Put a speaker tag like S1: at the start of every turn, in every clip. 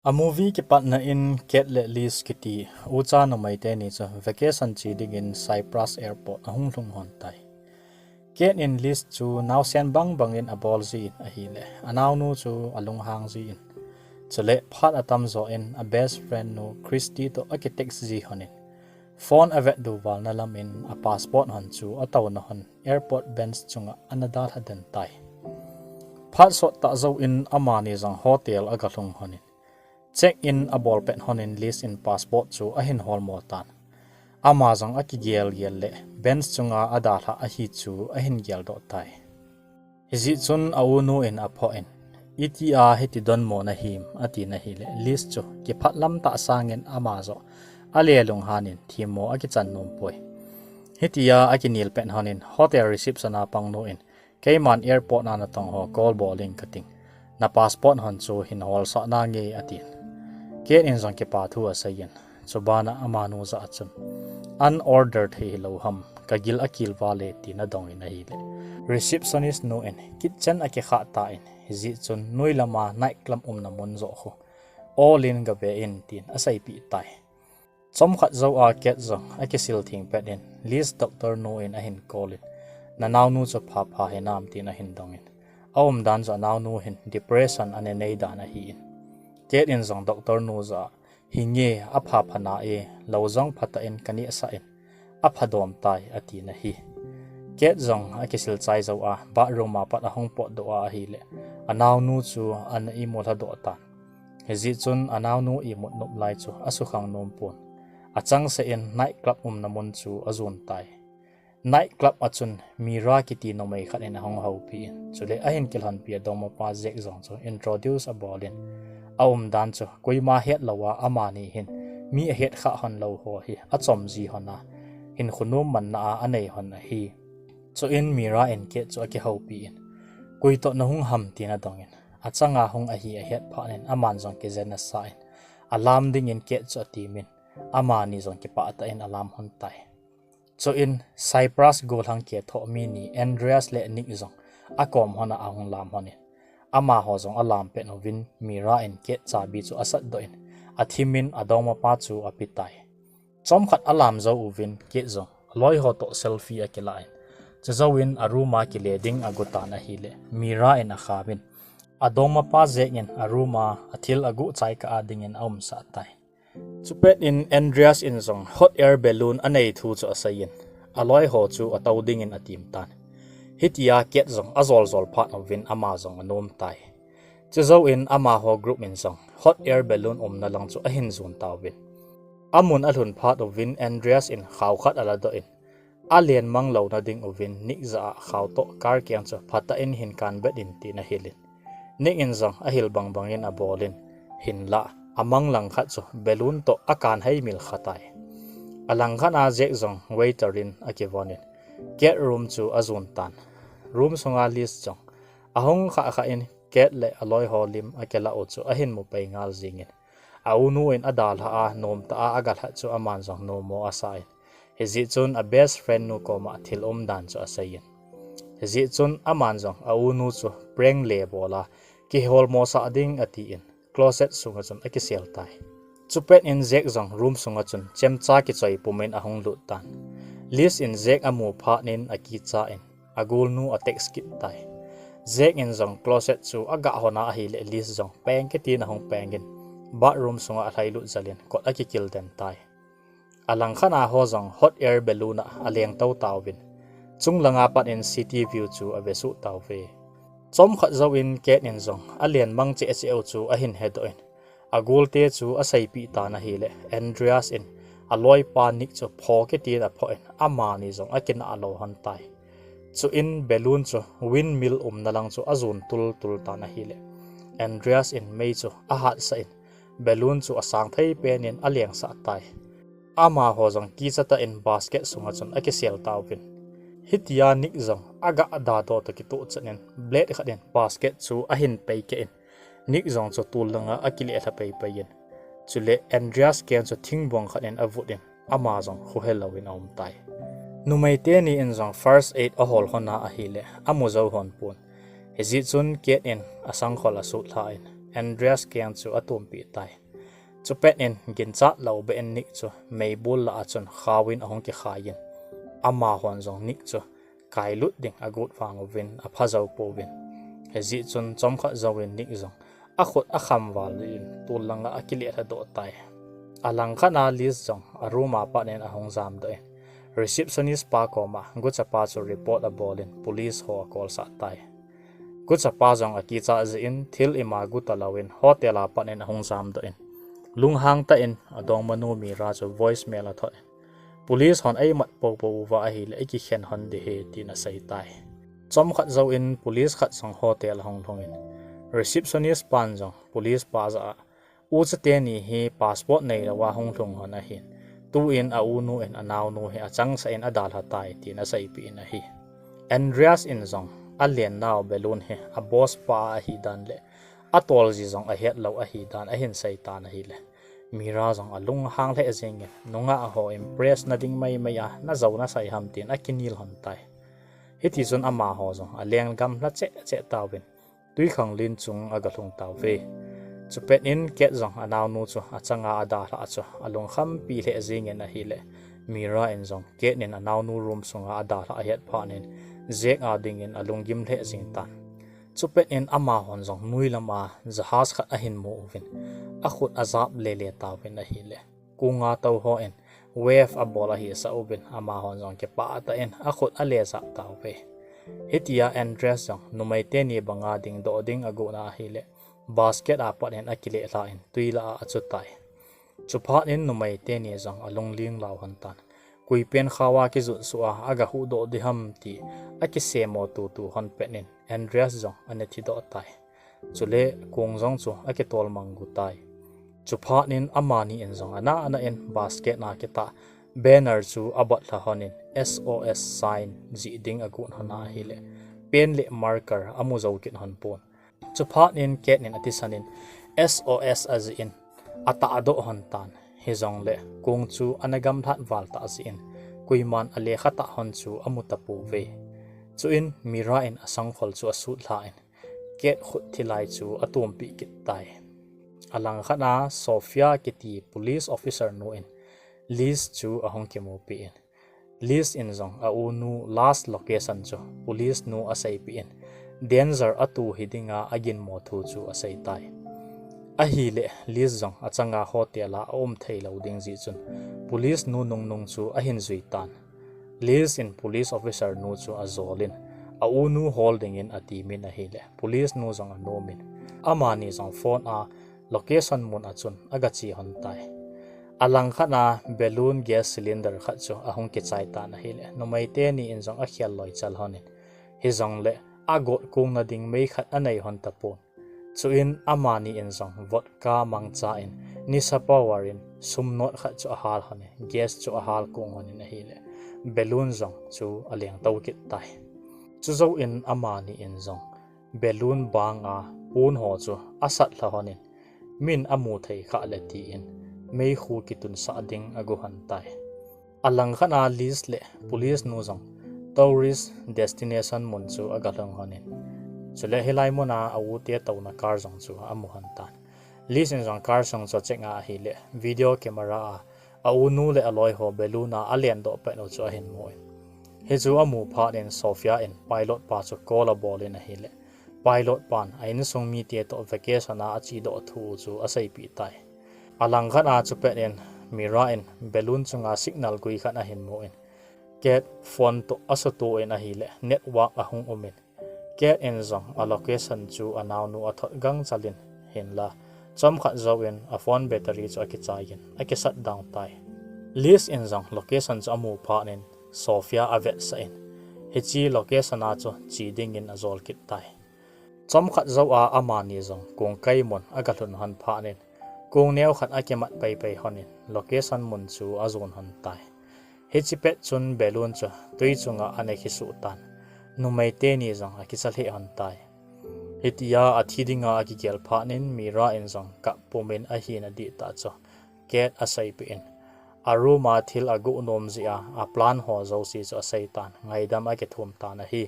S1: A movie ki partner in Ket le Liz kiti ucha no mai te ni cho vacation chi ding in Cyprus airport ahung lung hon tai. Ket in Liz chu now sian bang in a ball zi a hi le anaw nu chu alung hang zi in. Chule phat atam zo in a best friend no Christy to architect zi honin. Phone avet du wal na lam in a passport hon chu ataw na hon airport bench chunga anadal haden tai. Phat so ta zo in amani zang hotel agalung honin. Check in a ball pen honin list in passport chu a hin hol mo tan. Amazon a ki gel le bench chunga adala a hi chu a hin gel do tai. Hizi chun a unu in a po in. ETA heti don mo na him ati na hi le list chu ki phatlam ta sangin Amazon a le lung hanin thimo a ki chan nom poi. Hitia a ki nil pen honin hotel reception a pang no in. Cayman airport na tong ho call bowling kating. Na passport hon chu hin hol sa na nge atin. Ket in zong ki pa thu asayin. Subana amanu za achun. Unordered hi lo ham. Kagil akil vale ti na dong in hi le. Receptionist no in. Kitchen aki kha ta in. Hizi chun nui lama nightclub na mon zo ho. All in gabe in tin asay pi tai. Chom khat zo a ket zong aki sil thing pet in. List doctor no in ahin call in. Na naw nu cho pha he nam ti na hin dong in. Awm dan zo naw nu hin depression ane nei da na hi in. Ket in zong doctor nu za hi nge a pha na e lo zong phata in kani asa in. A phadom tai ati na hi. Ket zong a kisil chai zo a ba roma pat a hong pot do a hi le. Anaw nu chu an I mol ha do tan. Hezi chun anaw nu I mot nop lai chu asu khang nom pon. A chang se in night club na mon chu azun tai. Night club achun mira kiti no mai khat in hong ho pi chule a hin kilhan pi dom pa zek zong chu introduce a bolin awm dan chu koima het lawa amani hin mi a het kha hon lo ho hi a chom ji hona in khunum man na anei hon hi chu in mira in ke chu ki ho pi koi to na hung ham ti na dong in a changa hung a hi a het pha nen aman zong ke zen na sa in alam ding in ke chu ti min amani zong ki pa ta in alam hon tai. So in Cyprus go lang kia tho mi ni Andreas le nik zong akom hona ahong lam honin ama ho zong alam pe no vin mira in ke chabi chu asat do in athimin adoma pa chu apitai chom khat alam zo uvin ke zong loi ho to selfie akila in chazawin aruma ki leding agutana hile mira in akhabin adoma pa zengin aruma athil agu chai ka ading in aum sa tai. Chupet in Andreas in zong hot air balloon anei thu chu asayin aloi ho chu ataw ding in atim tan hitia ket zong azol phat of win ama zong anom tai chazo in ama ho group in zong hot air balloon na lang chu ahin zun tawin amun alhun phat of win Andreas in khaw khat ala do in alien mang lo na ding of win nik za khaw to kar kyang chu phata in hin kan bet in ti na hilin nik in zong ahil bang in abolin hin la amang lang khat so balloon to akan hai mil khatai alang khana jek zong waiterin akivonin get room chu azun tan room songa list chong ahong kha in get le aloi holim akela o chu ahin mo pai ngal jingin aunu in adal ha nom ta agal ha chu aman zong no mo asai hezi chun a best friend nu ko ma thil dan chu asayin hezi chun aman zong aunu chu preng le bola ki hol mo sa ding ati in closet sunga chun akisel tai chupet in zek zong room sunga chun chemcha ki choi pumen ahong lut tan list in zek amu pha nin aki cha in agul nu a text kit tai zek in zong closet chu aga hona a hi le list zong peng ke tin ahong pengin bathroom sunga a thai lut zalin kot aki kil den tai alang khana ho zong hot air balloon a leng tau tawin chung langa pat in city view chu avesu tawve chom khat zo in ket in zong alien mang che che chu a hin hedo in agul te chu a sai pi ta na hi le Andreas in aloi pa nik chu pho ke ti na pho in ama ni zong akin alo han tai chu in balloon chu windmill na lang chu azun tul ta na hi le Andreas in mei chu a hat sa in balloon chu asang thei pen in aleng sa tai ama ho zong ki chata in basket sunga chun akisel tawin hitia nik zong aga ada do to ki tu chanen blade khaden basket chu ahin pei ke in nik zong chu tul langa akili atha pei yin chule Andreas ken chu thingbong khaden avudin ama zong khu helowin om tai numai te ni in zong first aid a hol hona a hile amu zo hon pun hezi chun ket in asang khola su thain Andreas keng chu atum pi tai chu pet in gin chat lo be en nik chu mei bul la chun khawin ahong ki khayin ama hon jong nik chu kai lut ding agut wang win a phazau po win hezi chun chom kha zawin nik jong a khot a kham wal in tul langa akile tha do tai alang khana lis jong aruma pa nen ahong zam do receptionist pa ko ma gu chapa chu report a bolin police ho call sa tai gu chapa jong aki cha ze in thil ima gu talawin hotel a pa nen ahong zam do lung hang ta in adong manu mi ra chu voicemail a tho police hon ai mat po po wa a hi le ki khen hon de he ti na sai tai chom khat zo in police khat song hotel hong thong in receptionist pan jong police pa za u chate ni hi passport nei la wa hong thong hon a hin tu in a u nu en anaw nu he achang sa in adal ha tai ti na sai pi na hi Andreas in zong a lien naw balloon he a boss pa a hi dan le a tol ji zong a het lo a hi dan a hin sai ta na hi le mira zong a lung hang le zeng nunga a ho impress na ding mai mai a na zo na sai ham tin a kinil hon tai hiti zon ama ho zong a leng gam la che che tawin tui khang lin chung aga thung taw ve chu pet in ket zong anaw nu chu achanga ada la chu alung kham pi le zeng en a hi le mira en zong ket nin anaw nu room sunga ada la het pha nin zek a ding in alung gim le zing tan chu pet in ama hon zong nui lama jahaz khat a hin mo vin a khut azab le le tawin a hi le kunga taw ho en wave a bola hi sa ubin ama hon zong ke pa ta en a khut a le za taw ve hitia Andreas jong numai te ni banga ding do ding agu na hi le basket a pat en akile la in tuila a chu tai chu phat in numai te ni jong along ling law han tan kui pen khawa ki zu su a aga hu do di ham ti aki se mo tu hon penin Andreas jong ane thi do tai chule kung jong chu aki tol mangu tai chu phat nin amani en jong ana en basket na kita banner chu abat la honin S.O.S sign ji ding agun hana hi le pen le marker amu zo kin hon pon chu phat nin ket nin atisanin S.O.S az in ata do hon tan he jong le kung chu anagam that wal ta az in kuiman ale khata hon chu amuta pu ve chu in mira in asang khol chu asu thla in ket khut thilai chu atum pi kit tai alang khana Sofia kiti police officer no in list chu ahong kemo pi in list in zong a unu last location chu police no asai pi in danger atu hidinga agin mo thu chu asai tai a hi le list zong achanga hotela om thei lo ding ji chun police nu nung chu a hin zui tan list in police officer nu chu a zolin a unu holding in ati min a hi le police nu zong a no min amani zong phone a location mun achun aga chi hon tai alang khana balloon gas cylinder khat chu ahong ke chai ta na hi le nomai te ni in zong a khial loi chal honin hi zong le agot kung na ding mei khat anei hon ta pon chu in amani in zong vodka mangcha in nisa power in sumnot khat chu ahal hone gas chu ahal kung honin hi le balloon zong chu aleng tau kit tai chu zo in amani in zong balloon banga pun ho chu asat la honin min amu thei kha le ti in mei khu kitun sa ding agu han tai alang khana list le police nu jong tourist destination mun chu agalong honin chule helai mona awu te tawna car jong chu amu han tan list in jong car jong cho chenga hi le video camera awu nu le aloi ho beluna alian do pe no chu hin moi he chu amu pha in Sofia in pilot pa chu call a ball in a hi le pilot pan ain song mi te to vacation a chi do thu chu asai pi tai alang khana chu pe en mira in balloon chunga signal gui khana hin mo in get phone to asato en a hi le network ahung omin get en zong a location chu anaw nu athot gang chalin hin la chom khat zawin a phone battery chu aki chayin aki shut down tai list in zong location chu amu pha nen Sofia avet sa in hichi location a chu chi ding in azol kit tai chom khat zo a amani zong kung kai mon agalun han pha nen kung neo khat akemat pai honin location mun chu azon han tai hichipet chun balloon chu tui chunga ane khisu tan numai te ni zong akichal he han tai hitia athidinga akigel pha nin mira in zong ka pumin a hi na di ta cho get asai pi in aruma thil agu nom zia a plan ho zo si cho satan ngaidam ake thum ta na hi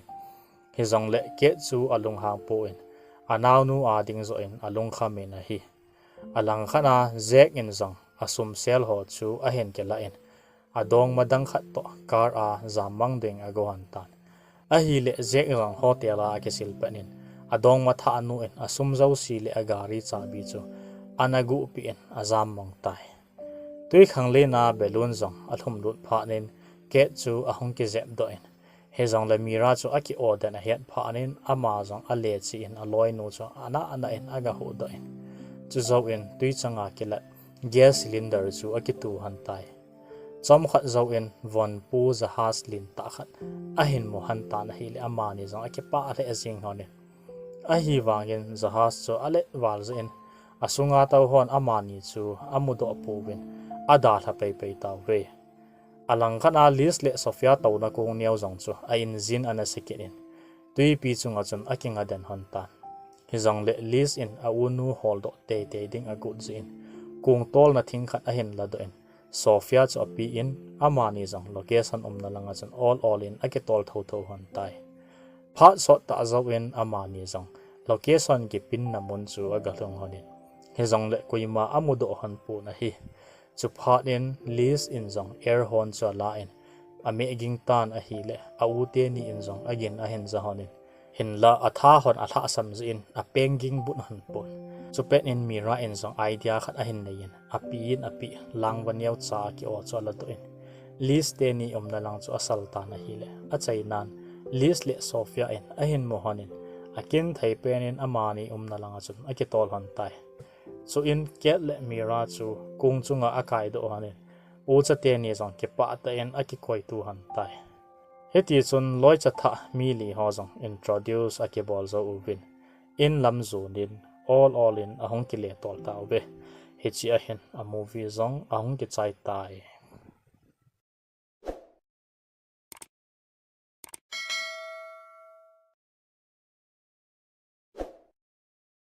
S1: zong le ke chu alung hang po in anaw nu ading zo in alung kha me na hi alang khana zek in zong asum sel ho chu a hen ke la in adong madang khat to kar a zamang ding agohan tan a hi le zek rang hotel a ke sil panin adong ma tha anu in asum zo si le agari cha bi chu anagu pi in azam mong tai tui khang le na balloon zong athum lut pha nin ke chu ahong ki zep do in he zong le mira chu aki order na hian pha nin ama zong a le chi in aloi nu chu ana in aga hu do in chu zo in tui changa ki la gas cylinder chu aki tu han tai chom khat zo in von pu jahas lin ta khat a hin mo han ta na hi le ama ni zong aki pa le azing hone a hi wangin jahas chu ale wal zo in asunga taw hon ama ni chu amudo pu win ada tha pe taw ve alang khana list le sofia taw na kong niaw zong chu a in zin ana sekin tui pi chunga chun akinga den hon ta hi zong le list in a unu hold te ding a good zin kung tol na thing khat a hin la do in sofia chu pi in amani zong location na langa chun all in ake tol tho hon tai phat so ta zo in amani zong location ki pin na mon chu aga hlong honin he zong le kuima amudo han pu na hi chu phat in list in zong air hon chu la in ame ging tan a hi le a u te ni in zong again a hen za honin hin la atha hon atha sam zin a penging bun han pon chu pen in mira in zong idea khat a hin nei in a pi lang waniaw cha ki o cho la to in list te ni na lang chu asal ta na hi le a chai nan list le sofia in a hin mo honin akin thai pen in amani na lang chu a ki tol han tai so in ket le mira chu kung chunga akai do hanin u cha te ni zong ke pa ta en a ki koi tu han tai heti chun loi cha tha mi li ho zong introduce a ke bol zo ubin in lam zu nin all in ahong ki le tol ta be he chi a hen a movie zong ahong ki chai tai